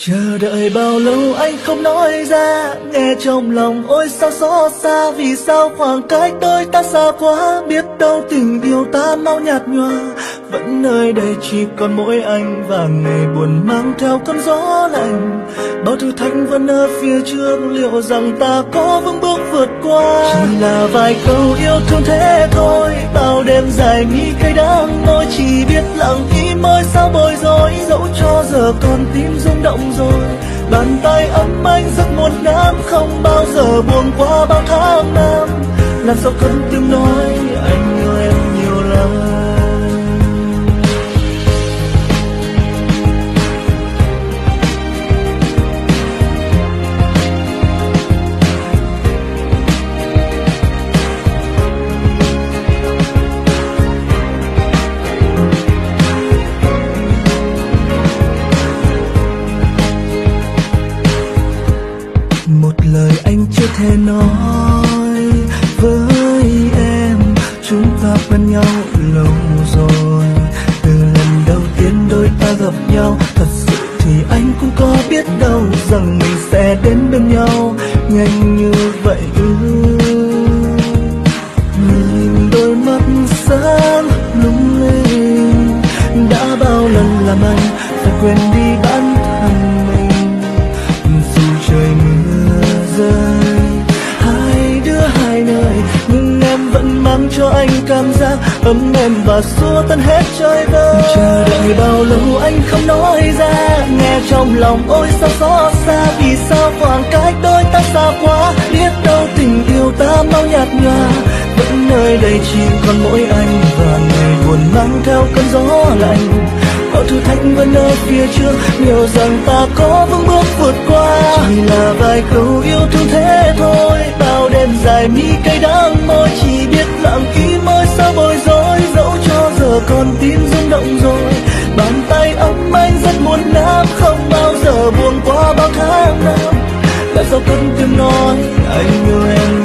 Chờ đợi bao lâu anh không nói ra, nghe trong lòng ôi sao xót xa. Vì sao khoảng cách đôi ta xa quá, biết đâu tình yêu ta mau nhạt nhòa. Vẫn nơi đây chỉ còn mỗi anh và ngày buồn mang theo cơn gió lạnh. Bao thử thách vẫn ở phía trước, liệu rằng ta có vững bước vượt qua. Chỉ là vài câu yêu thương thế thôi, bao đêm dài nghĩ cay đắng môi. Chỉ biết lặng im ơi sao bối rối, dẫu cho giờ con tim rung động rồi. Bàn tay ấm anh rất muôn năm, không bao giờ buông qua bao tháng năm. Làm sao cất tiếng nói anh yêu em nhiều lắm. Một lời anh chưa thể nói với em, chúng ta quen nhau lâu rồi. Từ lần đầu tiên đôi ta gặp nhau, thật sự thì anh cũng có biết đâu rằng mình sẽ đến bên nhau nhanh như vậy. Nhìn đôi mắt sáng lung linh, đã bao lần làm anh phải quên đi bản thân mình. Dù trời mưa rơi hai đứa hai nơi, nhưng em vẫn mang cho anh cảm giác ấm êm và xua tan hết trời vơi. Chờ đợi bao lâu anh không nói ra, nghe trong lòng ôi sao xót xa. Vì sao khoảng cách đôi ta xa quá, biết đâu tình yêu ta mau nhạt nhòa. Vẫn nơi đây chỉ còn mỗi anh và ngày buồn mang theo cơn gió lạnh. Bao thử thách vẫn ở phía trước, liệu rằng ta có vững bước vượt qua. Chỉ là vài câu yêu thương thế thôi, bao đêm dài mi cay đắng môi. Chỉ biết lặng im ơi sao bối rối, dẫu cho giờ con tim rung động rồi. Bàn tay ấm anh rất muốn nắm, không bao giờ buông qua bao tháng năm. Làm sao cất tiếng nói anh yêu em